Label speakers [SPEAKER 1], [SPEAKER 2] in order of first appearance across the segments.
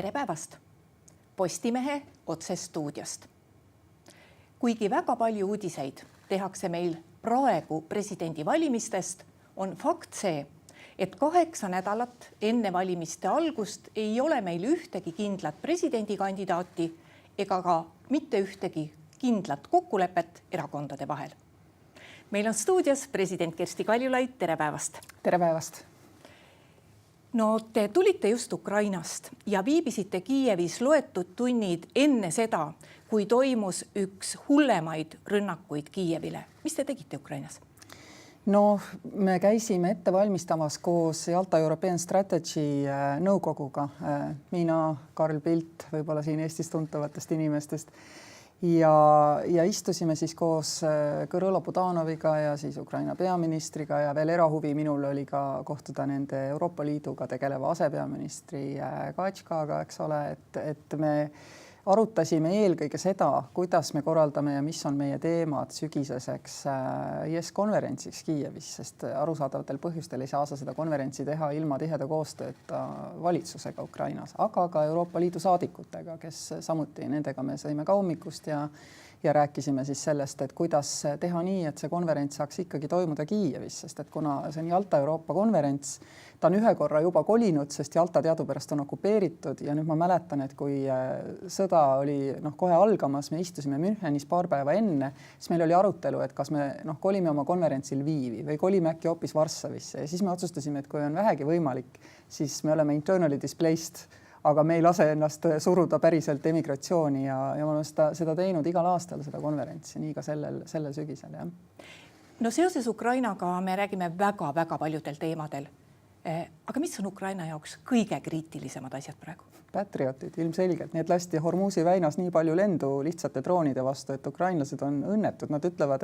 [SPEAKER 1] Tere päevast! Postimehe otsestuudiost. Kuigi väga palju uudiseid tehakse meil praegu presidendivalimistest, on fakt see, et 8 nädalat enne valimiste algust ei ole meil ühtegi kindlat presidendikandidaati ega ka mitte ühtegi kindlat kokkulepet erakondade vahel. Meil on stuudios president Kersti Kaljulaid, tere päevast!
[SPEAKER 2] Tere päevast!
[SPEAKER 1] No te tulite just Ukrainast ja viibisite Kiievis loetud tunnid enne seda, kui toimus üks hullemaid rünnakuid Kiievile. Mis te tegite Ukrainas?
[SPEAKER 2] No, me käisime ette valmistamas koos Jalta European Strategy nõukoguga. Mina, Karl Pilt, võib-olla siin Eestis tuntavatest inimestest. Ja istusime siis koos Kõrõlo Budanoviga ja siis Ukraina peaministriga ja veel erahuvi minul oli ka kohtuda nende Euroopa Liiduga tegeleva asepeaministri Katškaga, eks ole, et me arutasime eelkõige seda, kuidas me korraldame ja mis on meie teemad sügiseseks IS-konverentsiks Kiievis, sest arusaadavatel põhjustel ei saa seda konverentsi teha ilma tiheda koostööta valitsusega Ukrainas, aga ka Euroopa Liidu saadikutega, kes samuti nendega me sõime ka hommikust ja rääkisime siis sellest, et kuidas teha nii, et see konverents saaks ikkagi toimuda Kiievis, sest et kuna see on Jalta Euroopa konverents, ta on ühe korra juba kolinud, sest Jalta teadupärast on okupeeritud ja nüüd ma mäletan, et kui sõda oli kohe algamas, me istusime Münchenis paar päeva enne, siis meil oli arutelu, et kas me kolime oma konverentsil Lvivi või kolime äkki hoopis Varssavisse ja siis me otsustasime, et kui on vähegi võimalik, siis me oleme internally displaced, aga me ei lase ennast suruda päriselt emigratsiooni ja me oleme seda teinud igal aastal, seda konverentsi, nii ka sellel sügisel. Ja.
[SPEAKER 1] No seoses Ukrainaga me räägime väga-väga paljudel teemadel. Aga mis on Ukraina jaoks kõige kriitilisemad asjad praegu?
[SPEAKER 2] Patriotid, ilmselgelt. Need lasti Hormuzi väinas nii palju lendu lihtsate droonide vastu, et ukrainlased on õnnetud. Nad ütlevad,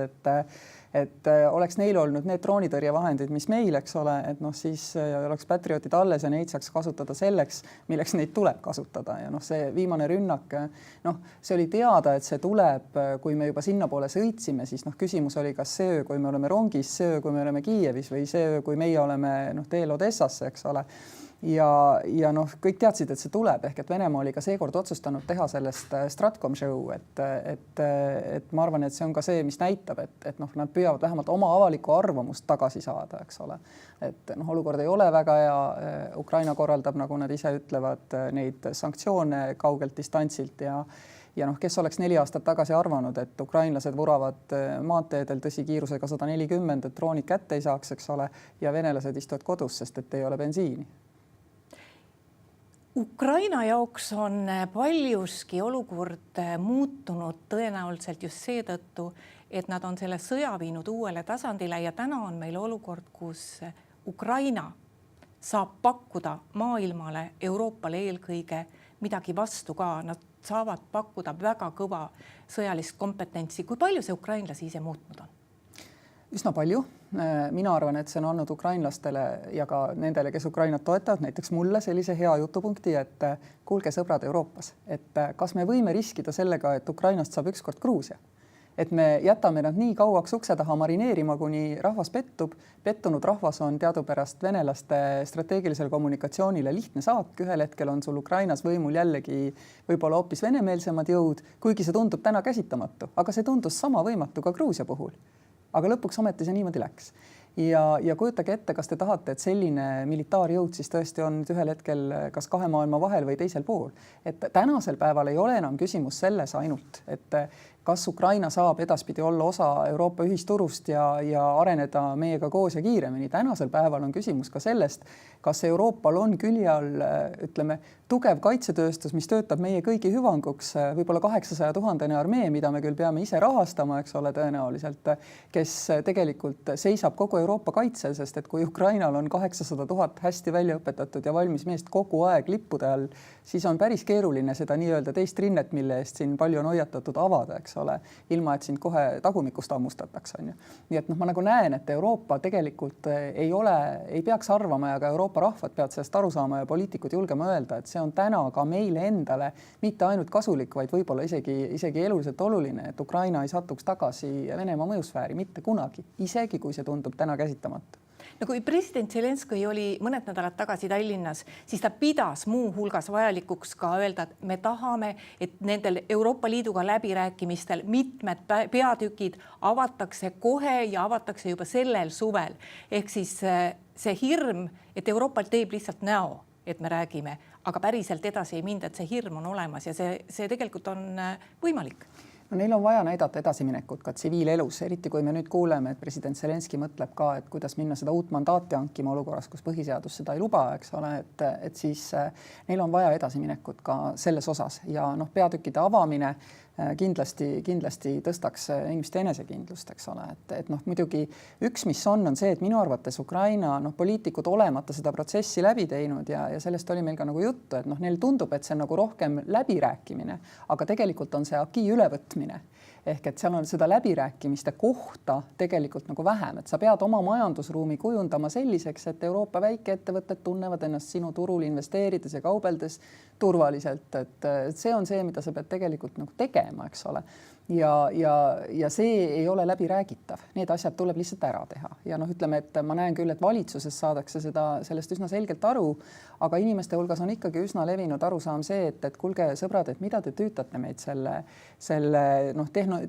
[SPEAKER 2] et oleks neil olnud need droonitõrjevahendid, mis meil, eks ole, et siis oleks patriotid alles ja neid saaks kasutada selleks, milleks neid tuleb kasutada. Ja see viimane rünnak, see oli teada, et see tuleb, kui me juba sinna poole sõitsime, siis küsimus oli, kas see, kui me oleme rongis, see, kui me oleme Kiievis või see, kui meie oleme teel Odessasse, eks ole. Ja kõik teadsid, et see tuleb, ehk et Venemaa oli ka seekord otsustanud teha sellest Stratcom show, et ma arvan, et see on ka see, mis näitab, et nad püüavad vähemalt oma avalikku arvamust tagasi saada, eks ole. Et olukord ei ole väga hea, Ukraina korraldab, nagu nad ise ütlevad, neid sanktsioone kaugelt distantsilt ja kes oleks 4 aastat tagasi arvanud, et ukrainlased vuravad maanteedel tõsi kiirusega 140, et droonid kätte ei saaks, eks ole, ja venelased istuvad kodus, sest et ei ole bensiini.
[SPEAKER 1] Ukraina jaoks on paljuski olukord muutunud tõenäoliselt just seetõttu, et nad on selle sõja viinud uuele tasandile ja täna on meil olukord, kus Ukraina saab pakkuda maailmale, Euroopale eelkõige midagi vastu ka. Nad saavad pakkuda väga kõva sõjalist kompetentsi. Kui palju see ukrainlasi ise muutnud on?
[SPEAKER 2] Üsna palju. Mina arvan, et see on olnud ukrainlastele ja ka nendele, kes Ukrainat toetavad, näiteks mulle sellise hea jutupunkti, et kuulge sõbrad Euroopas, et kas me võime riskida sellega, et Ukrainast saab ükskord Gruusia. Et me jätame nad nii kauaks ukse taha marineerima, kuni rahvas pettub. Pettunud rahvas on teadupärast venelaste strateegilisel kommunikatsioonile lihtne saak. Ühel hetkel on sul Ukrainas võimul jällegi võib-olla hoopis venemeelsemad jõud, kuigi see tundub täna käsitamatu, aga see tundus sama võimatu ka Gruusia puhul. Aga lõpuks ometi see niimoodi läks. Ja kujutage ette, kas te tahate, et selline militaarjõud siis tõesti on ühel hetkel kas 2 maailma vahel või teisel pool. Et tänasel päeval ei ole enam küsimus selles ainult, et kas Ukraina saab edaspidi olla osa Euroopa ühisturust ja areneda meiega koos ja kiiremini. Tänasel päeval on küsimus ka sellest, kas Euroopal on külje all, ütleme, tugev kaitsetööstus, mis töötab meie kõigi hüvanguks, võib-olla 800 000 armee, mida me küll peame ise rahastama, eks ole, tõenäoliselt, kes tegelikult seisab kogu Euroopa kaitsel, sest et kui Ukrainal on 800 000 hästi välja õpetatud ja valmis meest kogu aeg lippude all, siis on päris keeruline seda nii-öelda teist rinnet, mille eest siin palju on hoiatatud avada, eks ole, ilma et sind kohe tagumikust ammustatakse. Nii et ma nagu näen, et Euroopa tegelikult ei peaks arvama ja ka Euroopa rahvad peavad sellest aru saama ja poliitikud julgema öelda, et see on täna ka meile endale mitte ainult kasulik, vaid võib-olla isegi eluliselt oluline, et Ukraina ei satuks tagasi Venemaa mõjusfääri mitte kunagi, isegi kui see tundub täna käsitamatu.
[SPEAKER 1] no kui president Zelenskõi oli mõned nädalad tagasi Tallinnas, siis ta pidas muu hulgas vajalikuks ka öelda, et me tahame, et nendel Euroopa Liiduga läbirääkimistel mitmed peatükid avatakse kohe ja avatakse juba sellel suvel. Ehk siis see hirm, et Euroopa teeb lihtsalt näo, et me räägime, aga päriselt edasi ei minda, et see hirm on olemas ja see tegelikult on võimalik.
[SPEAKER 2] No neil on vaja näidata edasiminekut ka tsiviilelus, eriti kui me nüüd kuuleme, et president Zelenskõi mõtleb ka, et kuidas minna seda uut mandaati hankima olukorras, kus põhiseadus seda ei luba, eks ole, et siis neil on vaja edasiminekut ka selles osas ja peatükkide avamine kindlasti tõstaks inimeste enesekindlust, eks ole, et muidugi üks, mis on see, et minu arvates Ukraina poliitikud olemata seda protsessi läbi teinud ja sellest oli meil ka nagu juttu, et neil tundub, et see on nagu rohkem läbirääkimine, aga tegelikult on see aki ülevõtmine. Ehk et seal on seda läbirääkimiste kohta tegelikult nagu vähem, et sa pead oma majandusruumi kujundama selliseks, et Euroopa väikeettevõtted tunnevad ennast sinu turul investeerides ja kaubeldes turvaliselt, et see on see, mida sa pead tegelikult nagu tegema, eks ole. Ja see ei ole läbiräägitav. Need asjad tuleb lihtsalt ära teha. Ja ütleme, et ma näen küll, et valitsuses saadakse sellest üsna selgelt aru, aga inimeste hulgas on ikkagi üsna levinud arusaam see, et kuulge sõbrad, et mida te tüütate meid selle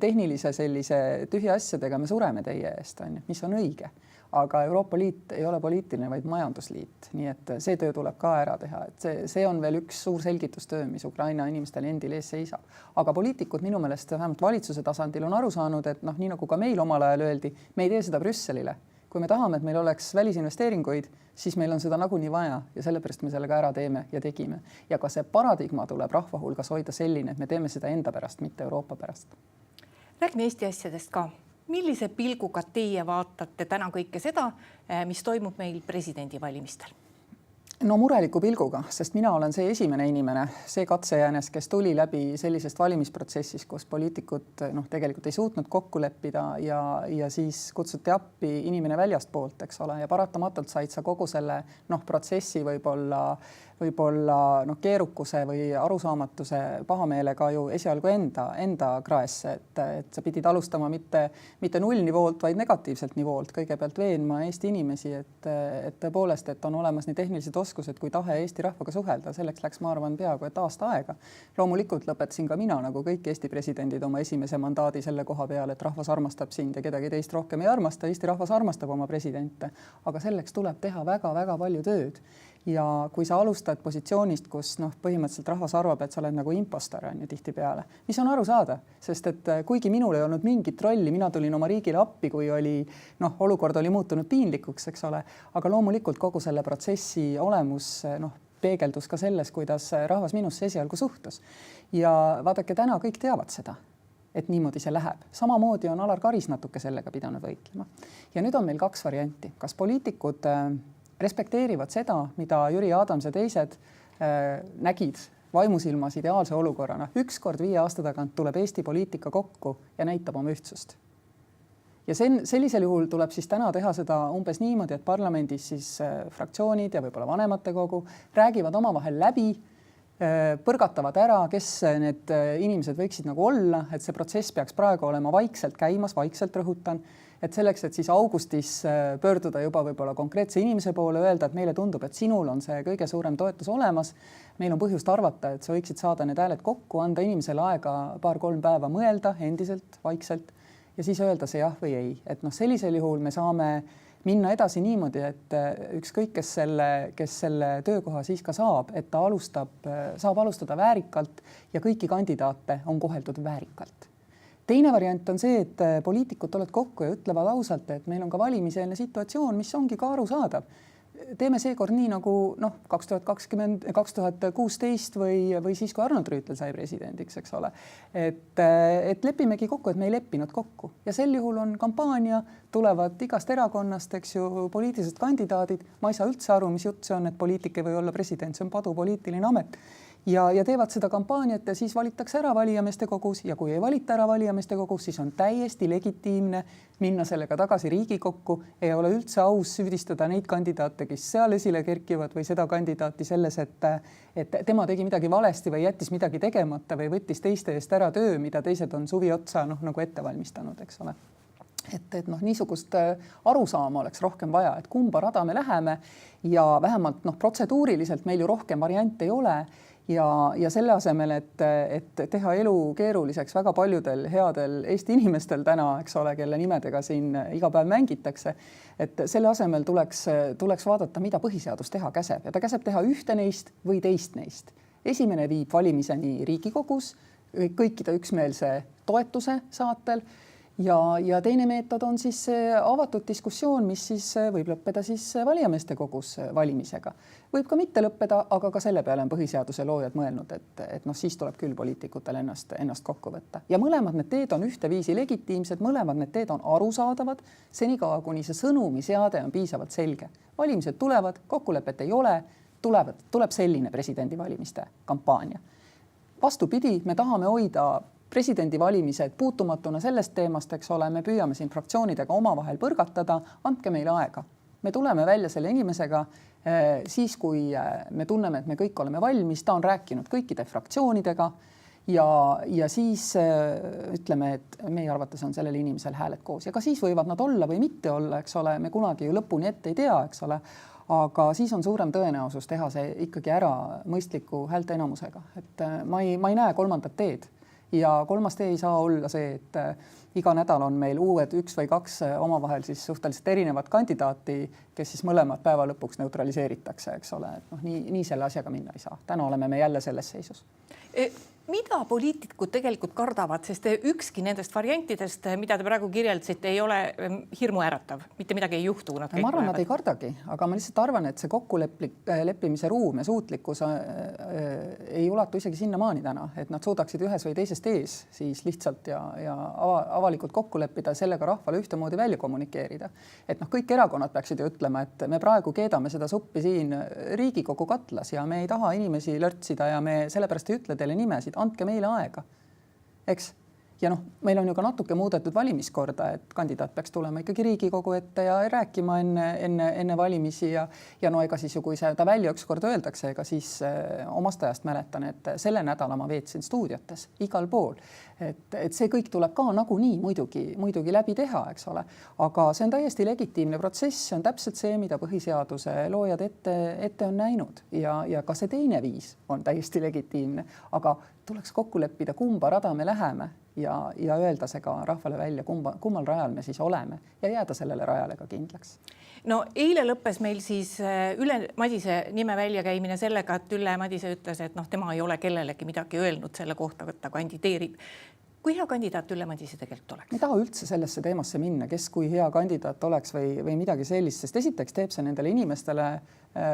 [SPEAKER 2] tehnilise sellise tühja asjadega, me sureme teie eest, mis on õige. Aga Euroopa Liit ei ole poliitiline, vaid majandusliit. Nii et see töö tuleb ka ära teha. Et see on veel üks suur selgitustöö, mis Ukraina inimestel endil ees seisab. Aga poliitikud minu meelest vähemalt valitsuse tasandil on aru saanud, et nii nagu ka meil omal ajal öeldi, me ei tee seda Brüsselile. Kui me tahame, et meil oleks välisinvesteeringuid, siis meil on seda nagunii vaja ja sellepärast me sellega ära teeme ja tegime. Ja ka see paradigma tuleb rahva hulgas hoida selline, et me teeme seda enda pärast, mitte Euroopa pärast.
[SPEAKER 1] Räägime Eesti asjadest ka. Millise pilguga teie vaatate täna kõike seda, mis toimub meil presidendivalimistel?
[SPEAKER 2] No mureliku pilguga, sest mina olen see esimene inimene, see katsejäänes, kes tuli läbi sellisest valimisprotsessis, kus poliitikud tegelikult ei suutnud kokku leppida ja siis kutsuti appi inimene väljast poolt, eks ole, ja paratamatult said sa kogu selle protsessi võib-olla keerukuse või arusaamatuse pahameelega ju esialgu enda kraesse, et sa pidid alustama mitte nullnivoolt, vaid negatiivselt nivoolt, kõigepealt veenma Eesti inimesi, et tõepoolest, et on olemas nii tehnilised oskused kui tahe Eesti rahvaga suhelda. Selleks läks, ma arvan, peaaegu et aasta aega. Loomulikult lõpetasin ka mina, nagu kõik Eesti presidendid, oma esimese mandaadi selle koha peale, et rahvas armastab sind ja kedagi teist rohkem ei armasta. Eesti rahvas armastab oma presidente, aga selleks tuleb teha väga-väga palju tööd. Ja kui sa alustad positsioonist, kus põhimõtteliselt rahvas arvab, et sa oled nagu impostor on ju tihtipeale, mis on aru saada, sest et kuigi minul ei olnud mingit rolli, mina tulin oma riigile appi, kui olukord oli muutunud piinlikuks, eks ole, aga loomulikult kogu selle protsessi olemus peegeldus ka selles, kuidas rahvas minusse esialgu suhtus. Ja vaadake, täna kõik teavad seda, et niimoodi see läheb. Samamoodi on Alar Karis natuke sellega pidanud võitlema. Ja nüüd on meil kaks varianti. Kas poliitikud respekteerivad seda, mida Jüri Adams ja teised nägid vaimusilmas ideaalse olukorrana. Ükskord 5 aasta tagant tuleb Eesti poliitika kokku ja näitab oma ühtsust. Ja sellisel juhul tuleb siis täna teha seda umbes niimoodi, et parlamendis siis fraktsioonid ja võib-olla vanematekogu räägivad omavahel läbi, põrgatavad ära, kes need inimesed võiksid nagu olla, et see protsess peaks praegu olema vaikselt käimas, vaikselt rõhutan, et selleks, et siis augustis pöörduda juba võib-olla konkreetse inimese poole, öelda, et meile tundub, et sinul on see kõige suurem toetus olemas. Meil on põhjust arvata, et sa võiksid saada need hääled kokku, anda inimesele aega 2-3 päeva mõelda endiselt, vaikselt ja siis öelda see jah või ei. Et sellisel juhul me saame minna edasi niimoodi, et ükskõik, kes selle töökoha siis ka saab, et ta saab alustada väärikalt ja kõiki kandidaate on koheldud väärikalt. Teine variant on see, et poliitikud tulevad kokku ja ütlevad ausalt, et meil on ka valimiseelne situatsioon, mis ongi ka arusaadav. Teeme seekord nii nagu 2020, 2016 või siis, kui Arnold Rüütel sai presidendiks, eks ole. Et lepimegi kokku, et me ei leppinud kokku. Ja sel juhul on kampaania, tulevad igast erakonnast, eks ju, poliitilised kandidaadid. Ma ei saa üldse aru, mis jutt see on, et poliitik ei või olla president, see on padupoliitiline amet. Ja teevad seda kampaaniat ja siis valitakse ära valijameeste kogus ja kui ei valita ära valijameeste kogus, siis on täiesti legitiimne minna sellega tagasi Riigikokku. Ei ole üldse aus süüdistada neid kandidaate, kes seal esile kerkivad või seda kandidaati selles, et tema tegi midagi valesti või jättis midagi tegemata või võttis teiste eest ära töö, mida teised on suvi otsa nagu ette valmistanud, eks ole. et noh, niisugust arusaama oleks rohkem vaja, et kumba rada me läheme ja vähemalt noh, protseduuriliselt meil ju rohkem variante ei ole ja selle asemel, et teha elu keeruliseks väga paljudel headel Eesti inimestel täna, eks ole, kelle nimedega siin iga päev mängitakse, et selle asemel tuleks vaadata, mida põhiseadus teha käseb ja ta käseb teha ühte neist või teist neist. Esimene viib valimiseni Riigikogus kõikide üksmeelse toetuse saatel ja teine meetod on siis avatud diskussioon, mis siis võib lõppeda siis valijameeste kogus valimisega. Võib ka mitte lõppeda, aga ka selle peale on põhiseaduse loojad mõelnud, et noh, siis tuleb küll poliitikutel ennast kokku võtta. Ja mõlemad need teed on ühteviisi legitiimsed, mõlemad need teed on arusaadavad, senikaua kuni see sõnumi seade on piisavalt selge. Valimised tulevad, kokkulepet ei ole, tuleb selline presidendivalimiste kampaania. Vastupidi, me tahame hoida presidendivalimised puutumatuna sellest teemast, eks ole, me püüame siin fraktsioonidega omavahel põrgatada, andke meile aega. Me tuleme välja selle inimesega siis, kui me tunneme, et me kõik oleme valmis, ta on rääkinud kõikide fraktsioonidega ja siis ütleme, et meie arvates on sellel inimesel hääled koos ja ka siis võivad nad olla või mitte olla, eks ole, me kunagi ju lõpuni ette ei tea, eks ole, aga siis on suurem tõenäosus teha see ikkagi ära mõistliku häälteenamusega, et ma ei näe kolmandat teed. Ja kolmas tee ei saa olla see, et iga nädal on meil uued 1 või 2 omavahel siis suhteliselt erinevat kandidaati, kes siis mõlemad päeva lõpuks neutraliseeritakse, eks ole. Et noh, nii selle asjaga minna ei saa. Täna oleme me jälle selles seisus.
[SPEAKER 1] Mida poliitikud tegelikult kardavad, sest ükski nendest variantidest, mida te praegu kirjeldasite, ei ole hirmu äratav. Mitte midagi ei juhtu.
[SPEAKER 2] Ma arvan, nad ei kardagi, aga ma lihtsalt arvan, et see kokkuleppimise ruum ja suutlikkus ei ulatu isegi sinnamaani täna, et nad suudaksid ühes või teisest ees siis lihtsalt ja avalikult kokku leppida sellega rahvale ühtemoodi välja kommunikeerida. Et noh, kõik erakonnad peaksid ju ütlema, et me praegu keedame seda suppi siin Riigikogu katlas ja me ei taha inimesi lörtsida ja me sellepärast ei ütle teile nimesid, andke meile aega, eks? Ja noh, meil on ju ka natuke muudetud valimiskorda, et kandidaat peaks tulema ikkagi Riigikogu ette ja rääkima enne valimisi ja no ega siis ju, kui ta välja ükskord öeldakse, ega siis omast ajast mäletan, et selle nädala ma veetsin stuudiotes igal pool. Et see kõik tuleb ka nagunii muidugi läbi teha, eks ole. Aga see on täiesti legitiimne protsess, see on täpselt see, mida põhiseaduse loojad ette on näinud ja ka see teine viis on täiesti legitiimne, aga tuleks kokku leppida, kumba rada me läheme ja öelda see ka rahvale välja, kummal rajal me siis oleme ja jääda sellele rajale ka kindlaks.
[SPEAKER 1] No eile lõppes meil siis Ülle Madise nime väljakäimine sellega, et Ülle Madise ütles, et noh, tema ei ole kellelegi midagi öelnud selle kohta, et ta kandideerib. Kui hea kandidaat Ülle Madise tegelikult oleks?
[SPEAKER 2] Me ei taha üldse sellesse teemasse minna, kes kui hea kandidaat oleks või midagi sellist, sest esiteks teeb see nendele inimestele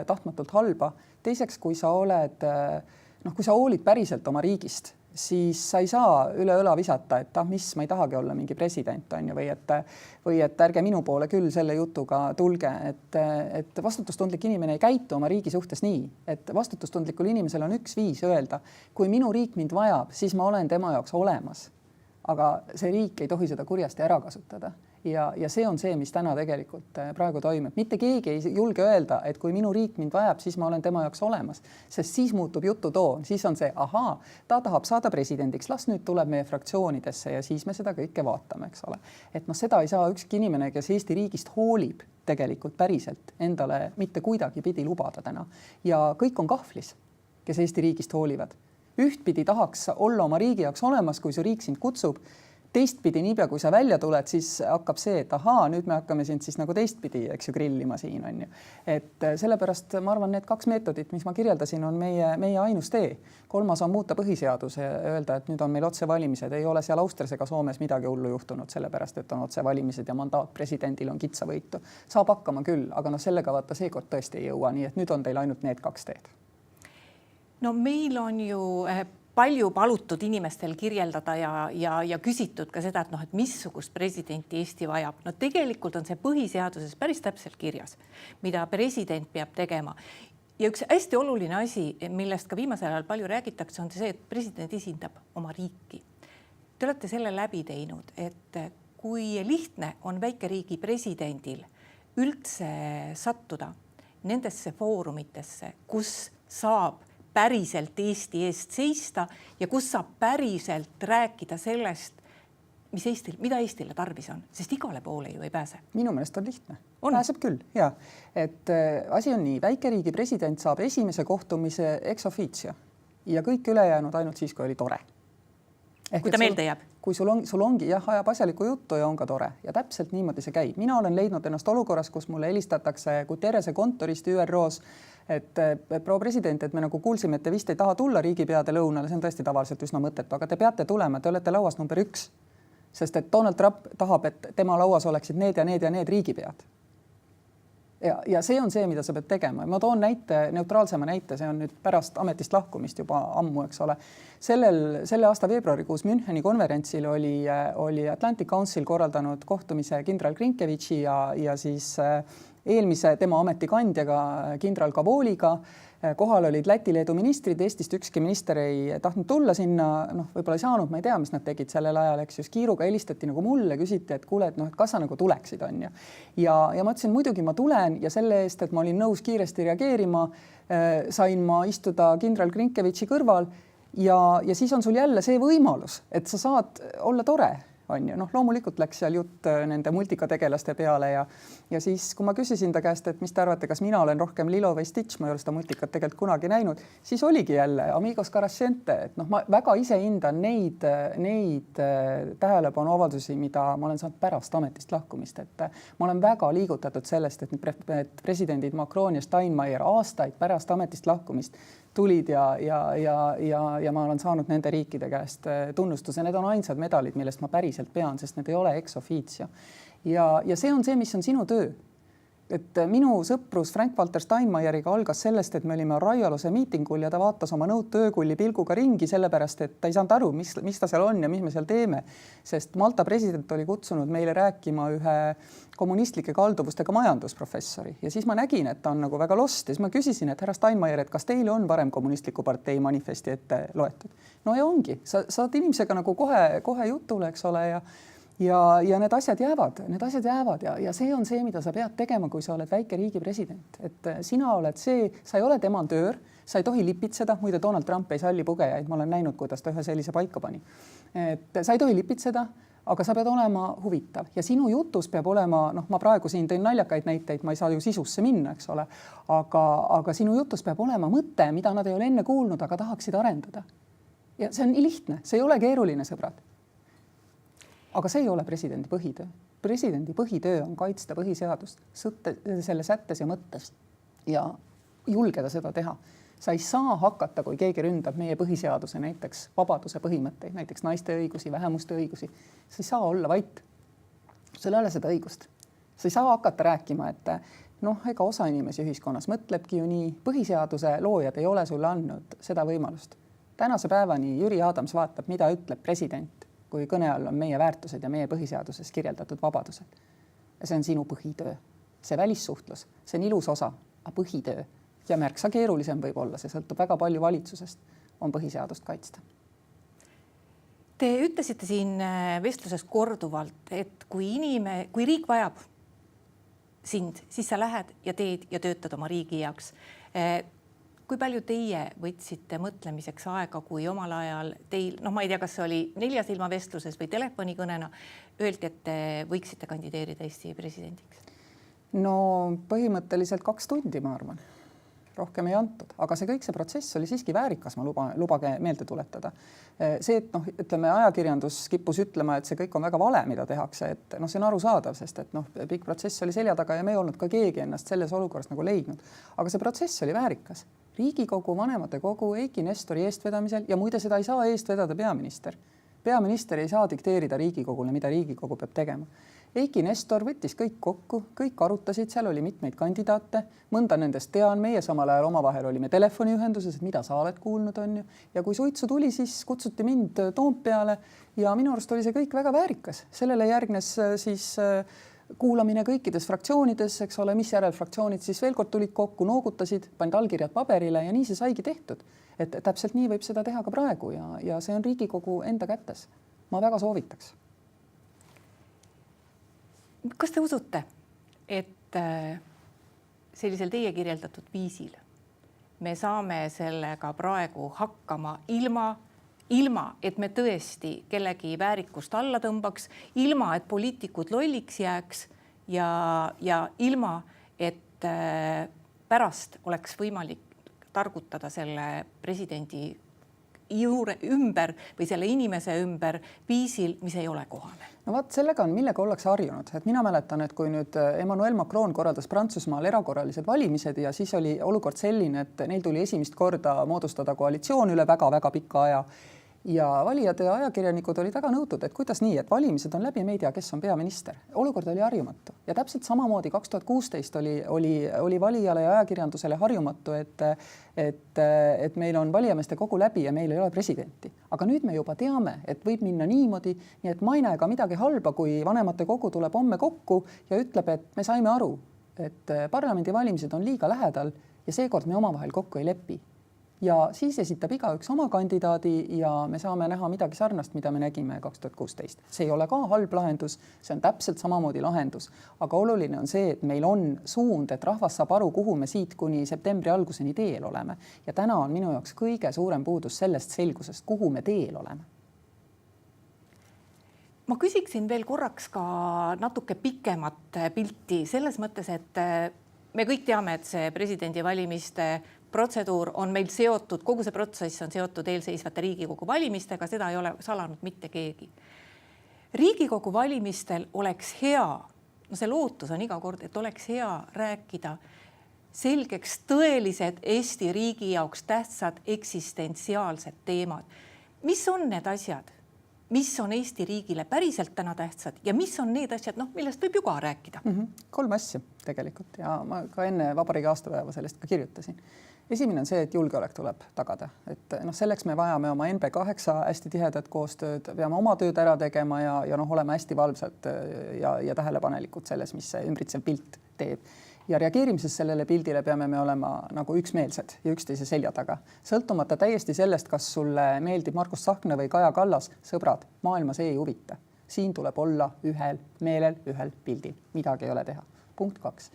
[SPEAKER 2] tahtmatult halba. Teiseks, kui sa hoolid päriselt oma riigist, siis sa ei saa üle õla visata, et ma ei tahagi olla mingi president on ju, või et ärge minu poole küll selle jutuga tulge, et vastutustundlik inimene ei käitu oma riigi suhtes nii, et vastutustundlikul inimesel on üks viis öelda, kui minu riik mind vajab, siis ma olen tema jaoks olemas, aga see riik ei tohi seda kurjasti ära kasutada. Ja see on see, mis täna tegelikult praegu toimub. Mitte keegi ei julge öelda, et kui minu riik mind vajab, siis ma olen tema jaoks olemas, sest siis muutub jututoon, siis on see, ta tahab saada presidendiks, las nüüd tuleb meie fraktsioonidesse ja siis me seda kõike vaatame, eks ole. Et noh, seda ei saa ükski inimene, kes Eesti riigist hoolib tegelikult päriselt endale mitte kuidagi pidi lubada täna. Ja kõik on kahvlis, kes Eesti riigist hoolivad. Ühtpidi tahaks olla oma riigi jaoks olemas, kui su riik sind kutsub. Teistpidi, niipea kui sa välja tuled, siis hakkab see, et nüüd me hakkame sind siis nagu teistpidi, eks ju, grillima siin on ju. Et sellepärast ma arvan, need 2 meetodit, mis ma kirjeldasin, on meie ainus tee. Kolmas on muuta põhiseaduse ja öelda, et nüüd on meil otsevalimised, ei ole seal Austrias ega Soomes midagi hullu juhtunud, sellepärast, et on otsevalimised ja mandaat presidendil on kitsavõitu. Saab hakkama küll, aga sellega vaata seekord tõesti ei jõua, nii et nüüd on teil ainult need 2 teed.
[SPEAKER 1] No meil on ju palju palutud inimestel kirjeldada ja küsitud ka seda, et missugust presidenti Eesti vajab. No tegelikult on see põhiseaduses päris täpselt kirjas, mida president peab tegema. Ja üks hästi oluline asi, millest ka viimasel ajal palju räägitakse, on see, et president esindab oma riiki. Te olete selle läbi teinud, et kui lihtne on väikeriigi presidendil üldse sattuda nendesse foorumitesse, kus saab päriselt Eesti eest seista ja kus saab päriselt rääkida sellest, mida Eestile tarvis on, sest igale poole ju ei pääse.
[SPEAKER 2] Minu meelest on lihtne. Pääseb küll, ja et asi on nii, väikeriigi president saab esimese kohtumise ex officio ja kõik ülejäänud ainult siis, kui oli tore.
[SPEAKER 1] Kui ta meelde jääb.
[SPEAKER 2] Kui sul ongi ajab asjalikku juttu ja on ka tore ja täpselt niimoodi see käib. Mina olen leidnud ennast olukorras, kus mulle helistatakse Guterrese kontorist ÜROs, et proua president, et me nagu kuulsime, et te vist ei taha tulla riigipeade lõunale, see on tõesti tavaliselt üsna mõttetu, aga te peate tulema, te olete lauas number 1. Sest et Donald Trump tahab, et tema lauas oleksid need ja need riigipead. Ja see on see, mida sa pead tegema. Ma toon neutraalsema näite, see on nüüd pärast ametist lahkumist juba ammu, eks ole. Selle aasta veebruarikuus Müncheni konverentsil oli Atlantic Council korraldanud kohtumise kindral Grinkevitši ja siis eelmise tema ametikandjaga kindral Kavoliga. Kohal olid Läti-Leedu ministrid, Eestist ükski minister ei tahtnud tulla sinna, võib-olla ei saanud, ma ei tea, mis nad tegid sellel ajal, eks just kiiruga helistati nagu mulle, küsiti, et kuule, et kas sa nagu tuleksid, on ju. Ja ma ütlesin, muidugi ma tulen ja selle eest, et ma olin nõus kiiresti reageerima, sain ma istuda kindral Grinkevitši kõrval ja siis on sul jälle see võimalus, et sa saad olla tore. On ju. Loomulikult läks seal jutt nende multikategelaste peale ja siis, kui ma küsisin ta käest, et mis te arvate, kas mina olen rohkem Lilo või Stitch, ma ei ole seda multikat tegelikult kunagi näinud, siis oligi jälle Amigos Carasciente, et ma väga ise hindan neid tähelepanu avaldusi, mida ma olen saanud pärast ametist lahkumist, et ma olen väga liigutatud sellest, et presidendid Macron ja Steinmeier aastaid pärast ametist lahkumist tulid ja ma olen saanud nende riikide käest tunnustuse. Need on ainsad medalid, millest ma päriselt pean, sest need ei ole ex officio. Ja see on see, mis on sinu töö. Et minu sõprus Frank-Walter Steinmeieriga algas sellest, et me olime Raialuse miitingul ja ta vaatas oma nõutu öökulli pilguga ringi sellepärast, et ta ei saanud aru, mis ta seal on ja mis me seal teeme. Sest Malta president oli kutsunud meile rääkima ühe kommunistlike kalduvustega majandusprofessori ja siis ma nägin, et ta on nagu väga lost ja siis ma küsisin, et härra Steinmeier, et kas teil on varem kommunistliku partei manifesti ette loetud? No ja ongi, sa saad inimesega nagu kohe jutule, eks ole, ja need asjad jäävad ja see on see, mida sa pead tegema, kui sa oled väike riigi president, et sina oled see, sa ei ole demandöör, sa ei tohi lipitseda, muide Donald Trump ei salli pugejaid, ma olen näinud, kuidas ta ühe sellise paika pani. Et sa ei tohi lipitseda, aga sa pead olema huvitav ja sinu jutus peab olema, ma praegu siin tõin naljakaid näiteid, ma ei saa ju sisusse minna, eks ole, aga sinu jutus peab olema mõte, mida nad ei ole enne kuulnud, aga tahaksid arendada. Ja see on nii lihtne, see ei ole keeruline, sõbrad. Aga see ei ole presidendi põhitöö. Presidendi põhitöö on kaitsta põhiseadust selle sättes ja mõttes ja julgeda seda teha. Sa ei saa hakata, kui keegi ründab meie põhiseaduse, näiteks vabaduse põhimõtteid, näiteks naiste õigusi, vähemuste õigusi. Sa ei saa olla vait. Sul ei ole seda õigust. Sa ei saa hakata rääkima, et ega osa inimesi ühiskonnas mõtlebki ju nii. Põhiseaduse loojad ei ole sulle andnud seda võimalust. Tänase päevani Jüri Adams vaatab, mida ütleb president, kui kõne all on meie väärtused ja meie põhiseaduses kirjeldatud vabadused. Ja see on sinu põhitöö. See välissuhtlus, see on ilus osa, aga põhitöö ja märksa keerulisem võib olla, see sõltub väga palju valitsusest, on põhiseadust kaitsta.
[SPEAKER 1] Te ütlesite siin vestluses korduvalt, et kui riik vajab sind, siis sa lähed ja teed ja töötad oma riigi jaoks. Kui palju teie võtsite mõtlemiseks aega, kui omal ajal teil, ma ei tea, kas see oli 4 silma vestluses või telefonikõnena, öeldi, et te võiksite kandideerida Eesti presidendiks?
[SPEAKER 2] No põhimõtteliselt 2 tundi, ma arvan. Rohkem ei antud, aga see kõik see protsess oli siiski väärikas, ma lubage meelde tuletada. See, et ütleme, ajakirjandus kippus ütlema, et see kõik on väga vale, mida tehakse, et see on arusaadav, sest et pikk protsess oli selja taga ja me ei olnud ka keegi ennast selles olukorras nagu leidnud. Aga see protsess oli väärikas. Riigikogu, vanematekogu, Eiki Nestori eestvedamisel ja muide seda ei saa eest vedada peaminister. Peaminister ei saa dikteerida Riigikogule, mida Riigikogu peab tegema. Eiki Nestor võttis kõik kokku, kõik arutasid, seal oli mitmeid kandidaate, mõnda nendest tean, meie samal ajal omavahel olime telefoniühenduses, et mida sa oled kuulnud, on ju. Ja kui suitsu tuli, siis kutsuti mind Toompeale ja minu arust oli see kõik väga väärikas. Sellele järgnes siis kuulamine kõikides fraktsioonides, eks ole, mis järel fraktsioonid siis veel kord tulid kokku, noogutasid, panid allkirjad paberile ja nii see saigi tehtud. Et täpselt nii võib seda teha ka praegu ja see on Riigikogu enda kätes. Ma väga soovitaks. Kas te usute, et sellisel teie kirjeldatud viisil me saame sellega praegu hakkama ilma,
[SPEAKER 1] ilma et me tõesti kellegi väärikust alla tõmbaks, ilma et poliitikud lolliks jääks ja ilma et pärast oleks võimalik targutada selle presidendi juure ümber või selle inimese ümber viisil, mis ei ole kohane.
[SPEAKER 2] No vaat sellega on, millega ollakse harjunud. Et mina mäletan, et kui nüüd Emmanuel Macron korraldas Prantsusmaal erakorralised valimised ja siis oli olukord selline, et neil tuli esimest korda moodustada koalitsioon üle väga-väga pika aja. Ja valijad ja ajakirjanikud olid väga nõutud, et kuidas nii, et valimised on läbi, me ei tea, kes on peaminister. Olukord oli harjumatu ja täpselt samamoodi 2016 oli valijale ja ajakirjandusele harjumatu, et meil on valijameeste kogu läbi ja meil ei ole presidenti. Aga nüüd me juba teame, et võib minna niimoodi, nii et ma ei näe ka midagi halba, kui vanemate kogu tuleb homme kokku ja ütleb, et me saime aru, et parlamendi valimised on liiga lähedal ja seekord me omavahel kokku ei lepi. Ja siis esitab igaüks oma kandidaadi ja me saame näha midagi sarnast, mida me nägime 2016. See ei ole ka halb lahendus, see on täpselt samamoodi lahendus. Aga oluline on see, et meil on suund, et rahvas saab aru, kuhu me siit kuni septembri alguseni teel oleme. Ja täna on minu jaoks kõige suurem puudus sellest selgusest, kuhu me teel oleme.
[SPEAKER 1] Ma küsiksin veel korraks ka natuke pikemat pilti selles mõttes, et me kõik teame, et see presidendivalimiste protseduur on meil seotud, kogu see protsess on seotud eelseisvate Riigikogu valimistega, seda ei ole salanud mitte keegi. Riigikogu valimistel oleks hea, no see lootus on iga kord, et oleks hea rääkida selgeks tõelised Eesti riigi jaoks tähtsad eksistentsiaalsed teemad. Mis on need asjad, mis on Eesti riigile päriselt täna tähtsad ja mis on need asjad, millest võib ju ka rääkida?
[SPEAKER 2] 3 asja tegelikult ja ma ka enne vabariigi aastapäeva sellest ka kirjutasin. Esimene on see, et julgeolek tuleb tagada. Et selleks me vajame oma NB8 hästi tihedat koostööd, peame oma tööd ära tegema ja oleme hästi valvsad ja tähelepanelikud selles, mis see ümbritsev pilt teeb. Ja reageerimises sellele pildile peame me olema nagu üksmeelsed ja üksteise selja taga. Sõltumata täiesti sellest, kas sulle meeldib Markus Tsahkna või Kaja Kallas, sõbrad, maailmas ei huvita. Siin tuleb olla ühel meelel, ühel pildil. Midagi ei ole teha. Punkt 2.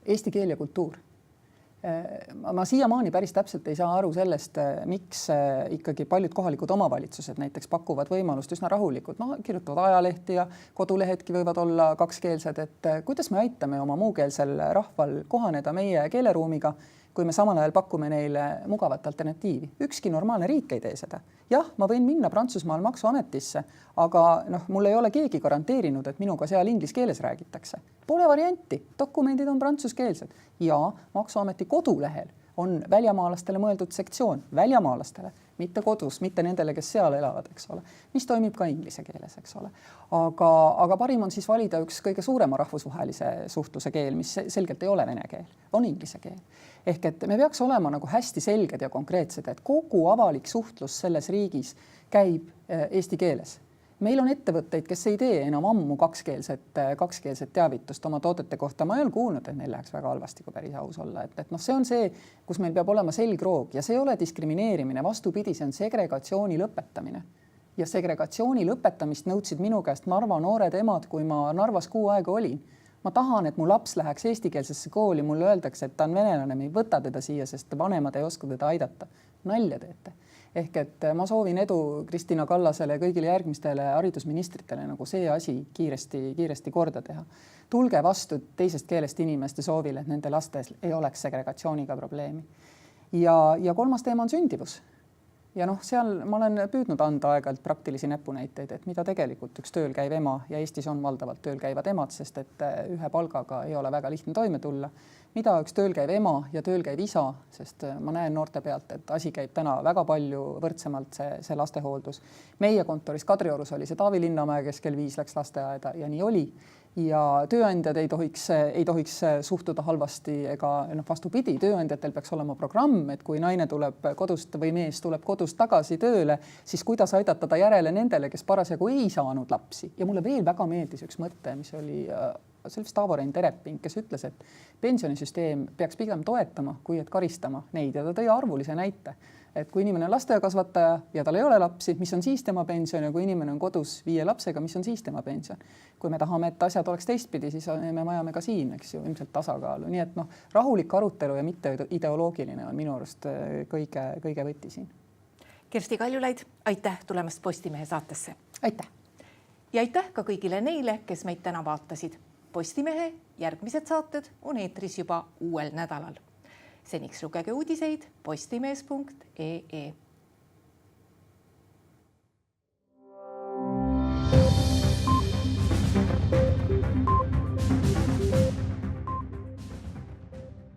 [SPEAKER 2] Eesti keel ja kultuur. Ma siiamaani päris täpselt ei saa aru sellest, miks ikkagi paljud kohalikud omavalitsused näiteks pakuvad võimalust üsna rahulikult. Kirjutavad ajalehti ja kodulehetki võivad olla kakskeelsed, et kuidas me aitame oma muukeelsel rahval kohaneda meie keeleruumiga, kui me samal ajal pakume neile mugavat alternatiivi. Ükski normaalne riik ei tee seda. Jah, ma võin minna Prantsusmaal maksuametisse, aga mul ei ole keegi garanteerinud, et minuga seal inglise keeles räägitakse. Pole varianti, dokumendid on prantsuskeelsed ja maksuameti kodulehel on väljamaalastele mõeldud sektsioon, väljamaalastele, mitte kodus, mitte nendele, kes seal elavad, eks ole, mis toimib ka inglise keeles, eks ole. Aga parim on siis valida üks kõige suurema rahvusvahelise suhtluse keel, mis selgelt ei ole vene keel, on inglise keel. Ehk et me peaks olema nagu hästi selged ja konkreetsed, et kogu avalik suhtlus selles riigis käib eesti keeles. Meil on ettevõtteid, kes ei tee enam ammu kakskeelset teavitust oma toodete kohta. Ma ei ole kuulnud, et neil läheks väga halvasti, kui päris aus olla. Et see on see, kus meil peab olema selgroog ja see ei ole diskrimineerimine. Vastupidi, see on segregatsiooni lõpetamine. Ja segregatsiooni lõpetamist nõudsid minu käest Narva noored emad, kui ma Narvas 6 aega olin. Ma tahan, et mu laps läheks eestikeelsesse kooli, mulle öeldakse, et ta on venelane, me ei võta teda siia, sest vanemad ei oska teda aidata. Nalja teete. Ehk et ma soovin edu Kristina Kallasele ja kõigile järgmistele haridusministritele nagu see asi kiiresti korda teha. Tulge vastu teisest keelest inimeste soovile, et nende lastes ei oleks segregatsiooniga probleemi. Ja 3. teema on sündivus. Ja seal ma olen püüdnud anda aeg-ajalt praktilisi näpunäiteid, et mida tegelikult üks tööl käiv ema ja Eestis on valdavalt tööl käivad emad, sest et ühe palgaga ei ole väga lihtne toime tulla. Mida üks tööl käiv ema ja tööl käiv isa, sest ma näen noorte pealt, et asi käib täna väga palju võrdsemalt see lastehooldus. Meie kontoris Kadriorus oli see Taavi Linnamäe, kes kell 5 läks lasteaeda ja nii oli. Ja tööandjad ei tohiks suhtuda halvasti ega vastupidi, tööandjatel peaks olema programm, et kui naine tuleb kodust või mees tuleb kodust tagasi tööle, siis kuidas aidata ta järele nendele, kes parasjagu ei saanud lapsi. Ja mulle veel väga meeldis üks mõte, mis oli sellest Taavorein Tereping, kes ütles, et pensionisüsteem peaks pigem toetama, kui et karistama neid ja ta tõi arvulise näite. Et kui inimene on lasteaiakasvataja ja tal ei ole lapsi, mis on siis tema pension ja kui inimene on kodus 5 lapsega, mis on siis tema pension. Kui me tahame, et asjad oleks teistpidi, siis me vajame ka siin, eks ju, ilmselt tasakaalu. Nii et rahulik arutelu ja mitte ideoloogiline on minu arust kõige võti siin.
[SPEAKER 1] Kersti Kaljulaid, aitäh tulemast Postimehe saatesse.
[SPEAKER 2] aitäh!
[SPEAKER 1] Ja aitäh ka kõigile neile, kes meid täna vaatasid. Postimehe järgmised saated on eetris juba uuel nädalal. Seniks lugege uudiseid postimees.ee.